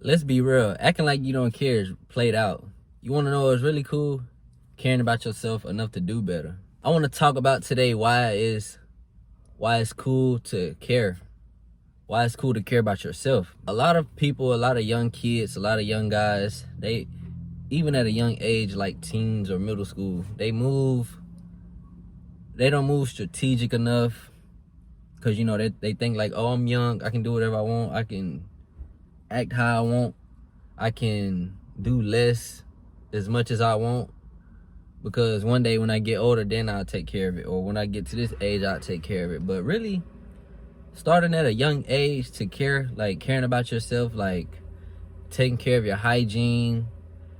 let's be real. Acting like you don't care is played out. You want to know what's really cool? Caring about yourself enough to do better. I want to talk about today why it's cool to care. Why it's cool to care about yourself. A lot of people, a lot of young kids, a lot of young guys, they even at a young age like teens or middle school, they don't move strategic enough because they think like, oh, I'm young, I can do whatever I want, I can act how I want, I can do less as much as I want, because one day when I get older, then I'll take care of it, or when I get to this age, I'll take care of it. But really, starting at a young age to care, like caring about yourself, like taking care of your hygiene,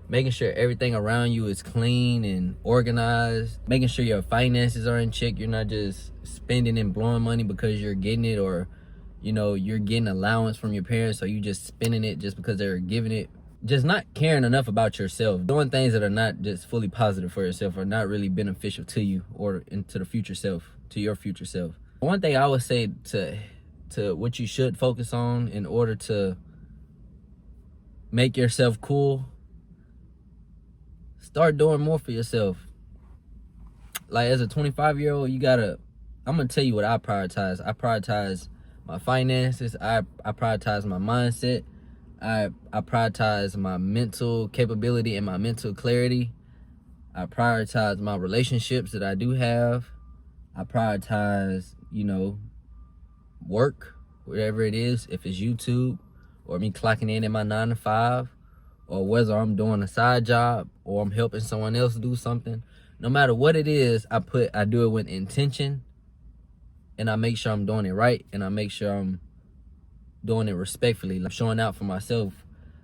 making sure everything around you is clean and organized, making sure your finances are in check. You're not just spending and blowing money because you're getting it, or you're getting allowance from your parents, so you just spending it just because they're giving it. Just not caring enough about yourself, doing things that are not just fully positive for yourself, or not really beneficial to you or into the future self, to your future self. One thing I would say to what you should focus on in order to make yourself cool, start doing more for yourself. Like as a 25-year-old, I'm gonna tell you what I prioritize. I prioritize my finances, I prioritize my mindset, I prioritize my mental capability and my mental clarity. I prioritize my relationships that I do have. I prioritize, work, whatever it is, if it's YouTube or me clocking in at my 9 to 5, or whether I'm doing a side job or I'm helping someone else do something. No matter what it is, I do it with intention, and I make sure I'm doing it right, and I make sure I'm doing it respectfully. I'm showing out for myself.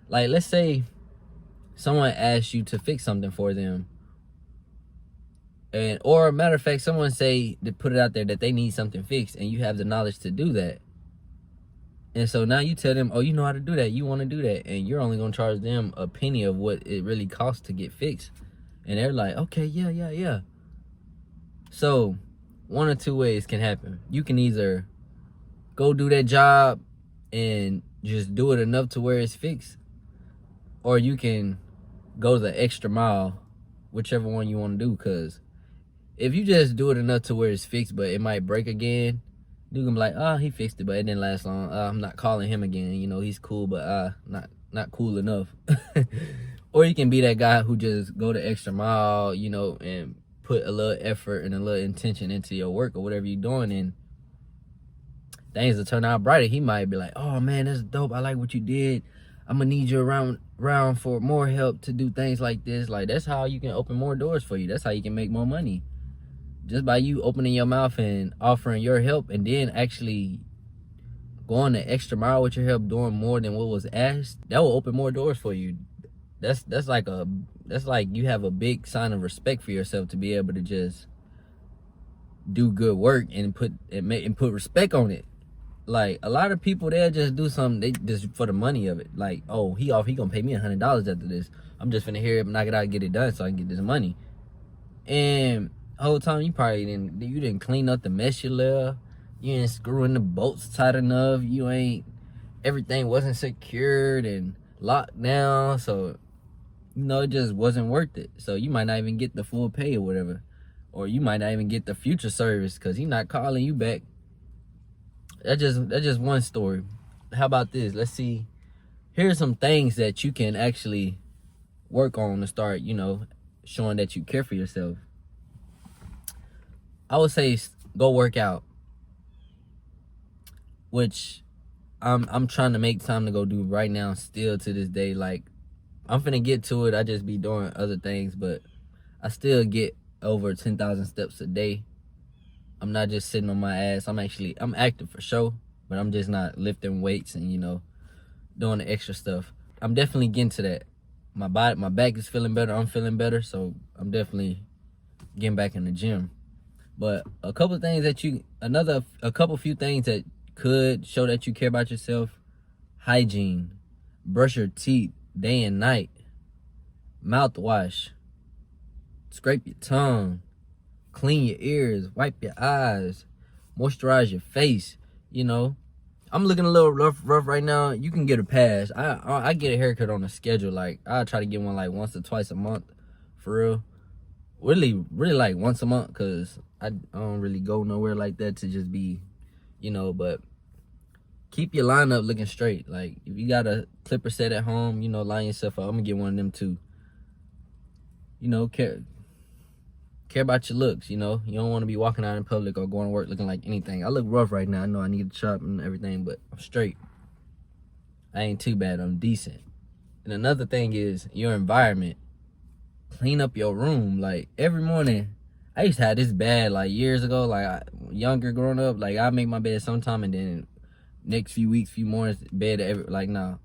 Like, let's say someone asks you to fix something for them, or a matter of fact, someone say to put it out there that they need something fixed, and you have the knowledge to do that. And so now you tell them, oh, you know how to do that, you want to do that, and you're only going to charge them a penny of what it really costs to get fixed. And they're like, okay, yeah. So one or two ways can happen. You can either go do that job and just do it enough to where it's fixed, or you can go the extra mile, whichever one you want to do. Because if you just do it enough to where it's fixed, but it might break again, you can be like, oh, he fixed it, but it didn't last long. I'm not calling him again. He's cool, but not cool enough. Or you can be that guy who just go the extra mile, and put a little effort and a little intention into your work or whatever you're doing, and things will turn out brighter. He might be like, oh man, that's dope, I like what you did, I'm gonna need you around for more help to do things like this. Like, that's how you can open more doors for you. That's how you can make more money. Just by you opening your mouth and offering your help, and then actually going the extra mile with your help, doing more than what was asked, that will open more doors for you. That's like you have a big sign of respect for yourself to be able to just do good work and put respect on it. Like, a lot of people, they'll just do something they just for the money of it. Like, oh, he gonna pay me $100 after this, I'm just finna hear him knock it out and get it done so I can get this money. And the whole time you didn't clean up the mess you left, you ain't screwing the bolts tight enough, everything wasn't secured and locked down, so it just wasn't worth it. So you might not even get the full pay or whatever, or you might not even get the future service because he's not calling you back. That's just one story. How about this? Let's see. Here's some things that you can actually work on to start, showing that you care for yourself. I would say go work out, which I'm trying to make time to go do right now still to this day. Like, I'm finna get to it. I just be doing other things, but I still get over 10,000 steps a day. I'm not just sitting on my ass. I'm active for sure, but I'm just not lifting weights and, doing the extra stuff. I'm definitely getting to that. My back is feeling better. I'm feeling better, so I'm definitely getting back in the gym. But a couple few things that could show that you care about yourself: hygiene, brush your teeth day and night, mouthwash, scrape your tongue, clean your ears, wipe your eyes, moisturize your face, I'm looking a little rough right now. You can get a pass. I get a haircut on a schedule. Like I try to get one like once or twice a month, for real. Really like once a month, cause I don't really go nowhere like that to just be, But keep your lineup looking straight. Like if you got a clipper set at home, line yourself up. I'm gonna get one of them too. Care about your looks. You don't want to be walking out in public or going to work looking like anything. I look rough right now. I know I need to chop and everything, but I'm straight. I ain't too bad. I'm decent. And another thing is your environment. Clean up your room. Like every morning, I used to have this bad like years ago. Like younger growing up, like I make my bed sometime and then next few weeks, few mornings, bed now.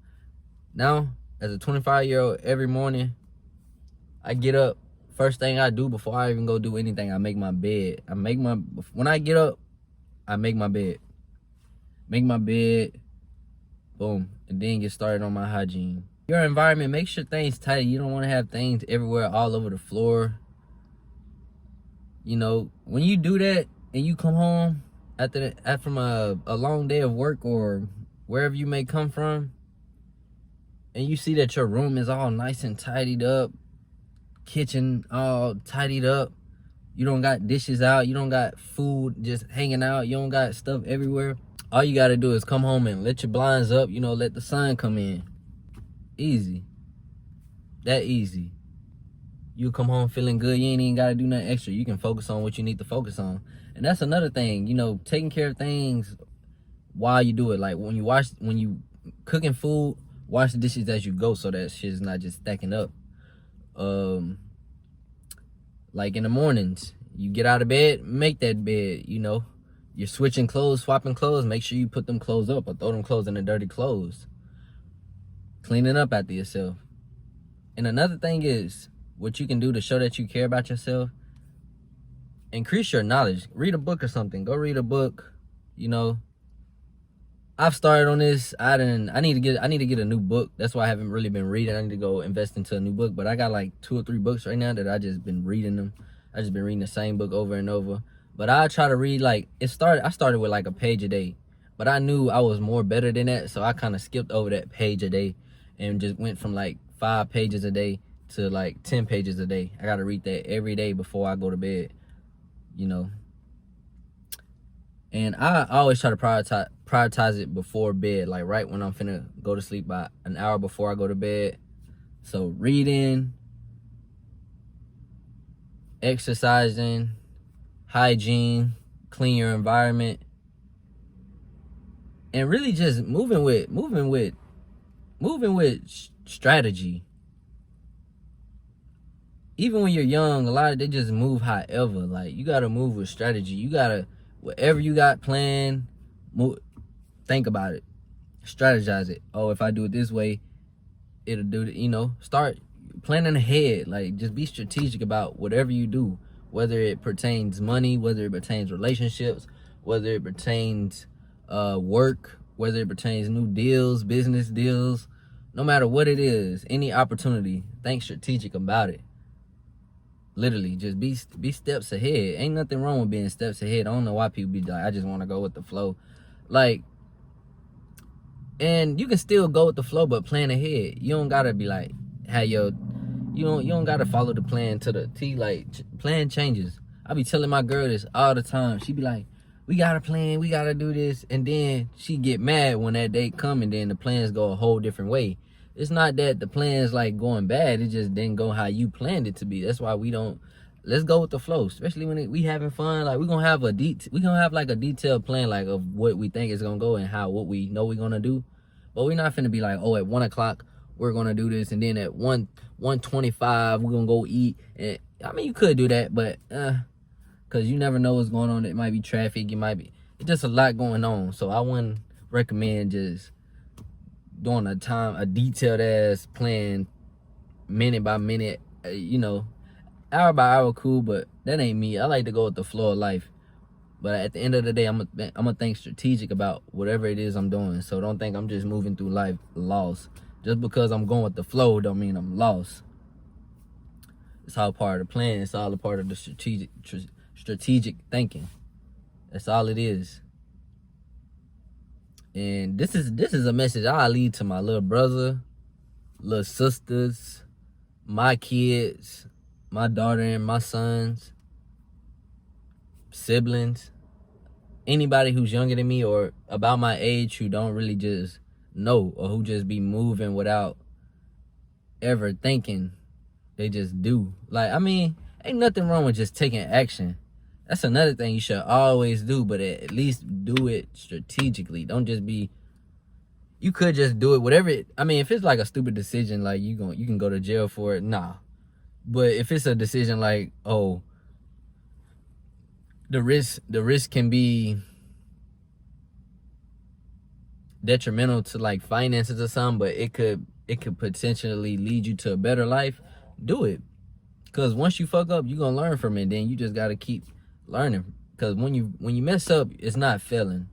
Now as a 25-year-old, every morning I get up. First thing I do before I even go do anything, I make my bed. When I get up, I make my bed. Make my bed, boom, and then get started on my hygiene. Your environment, make sure things tidy. You don't want to have things everywhere, all over the floor. When you do that and you come home from a long day of work or wherever you may come from, and you see that your room is all nice and tidied up, kitchen all tidied up, you don't got dishes out, you don't got food just hanging out, you don't got stuff everywhere, all you got to do is come home and let your blinds up, let the sun come in. Easy. That easy. You come home feeling good. You ain't even got to do nothing extra. You can focus on what you need to focus on. And that's another thing, taking care of things while you do it. Like when you cooking food, wash the dishes as you go so that shit's not just stacking up. Like in the mornings, you get out of bed, make that bed. You're switching clothes, swapping clothes, make sure you put them clothes up or throw them clothes in the dirty clothes. Cleaning up after yourself. And another thing is what you can do to show that you care about yourself. Increase your knowledge. Read a book or something. Go read a book. I've started on this. I need to get a new book. That's why I haven't really been reading. I need to go invest into a new book. But I got like 2 or 3 books right now that I just been reading them. I just been reading the same book over and over. But I try to read I started with like a page a day. But I knew I was more better than that, so I kind of skipped over that page a day and just went from like 5 pages a day to like 10 pages a day. I got to read that every day before I go to bed. And I always try to prioritize it before bed, like right when I'm finna go to sleep, by an hour before I go to bed. So reading, exercising, hygiene, clean your environment, and really just moving with strategy. Even when you're young, a lot of they just move however. Like you gotta move with strategy. You gotta, whatever you got planned, think about it, strategize it. Oh, if I do it this way, it'll do it. Start planning ahead. Like just be strategic about whatever you do, whether it pertains money, whether it pertains relationships, whether it pertains work, whether it pertains new deals, business deals. No matter what it is, any opportunity, think strategic about it. Literally, just be steps ahead. Ain't nothing wrong with being steps ahead. I don't know why people be like, I just want to go with the flow. Like, and you can still go with the flow, but plan ahead. You don't gotta be like, you don't gotta follow the plan to the T. Like, plan changes. I be telling my girl this all the time. She be like, we got a plan, we gotta do this, and then she get mad when that day come, and then the plans go a whole different way. It's not that the plan's like going bad, it just didn't go how you planned it to be. That's why we don't, let's go with the flow, especially when we having fun. Like we're gonna have like a detailed plan, like of what we think is gonna go and what we know we're gonna do. But we're not finna be like, oh, at 1 o'clock we're gonna do this, and then at 1:25 we're gonna go eat. And I mean, you could do that, but because you never know what's going on. It might be traffic, it's just a lot going on. So I wouldn't recommend just doing a detailed ass plan, minute by minute. Hour by hour, cool, but that ain't me. I like to go with the flow of life. But at the end of the day, I'm gonna think strategic about whatever it is I'm doing. So don't think I'm just moving through life lost. Just because I'm going with the flow don't mean I'm lost. It's all part of the plan. It's all a part of the strategic thinking. That's all it is. And this is a message I lead to my little brother, little sisters, my kids, my daughter and my sons, siblings, anybody who's younger than me or about my age who don't really just know, or who just be moving without ever thinking. They just do. Like, I mean, ain't nothing wrong with just taking action. That's another thing you should always do, but at least do it strategically. Don't just be, you could just do it, whatever I mean, if it's like a stupid decision, like you can go to jail for it, nah. But if it's a decision like, oh, the risk can be detrimental to like finances or something, but it could potentially lead you to a better life, do it. Because once you fuck up, you're gonna learn from it. Then you just gotta keep learning. Because when you mess up, it's not failing.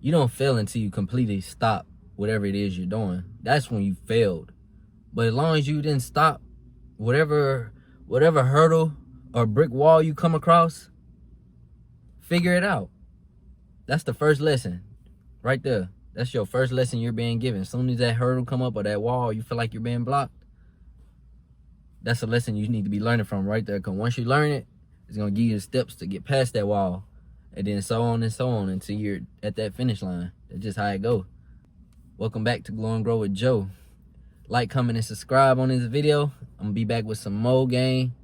You don't fail until you completely stop whatever it is you're doing. That's when you failed. But as long as you didn't stop, whatever hurdle or brick wall you come across, figure it out. That's the first lesson right there. That's your first lesson you're being given. As soon as that hurdle come up or that wall, you feel like you're being blocked, that's a lesson you need to be learning from right there. Because once you learn it, it's going to give you the steps to get past that wall. And then so on until you're at that finish line. That's just how it goes. Welcome back to Glow and Grow with Joe. Like, comment, and subscribe on this video. I'm going to be back with some more game.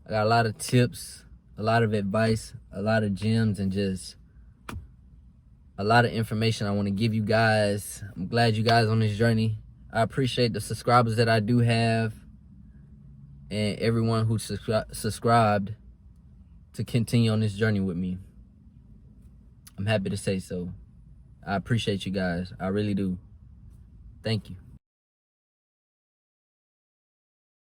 I got a lot of tips, a lot of advice, a lot of gems, and just a lot of information I want to give you guys. I'm glad you guys on this journey. I appreciate the subscribers that I do have and everyone who subscribed to continue on this journey with me. I'm happy to say so. I appreciate you guys. I really do. Thank you.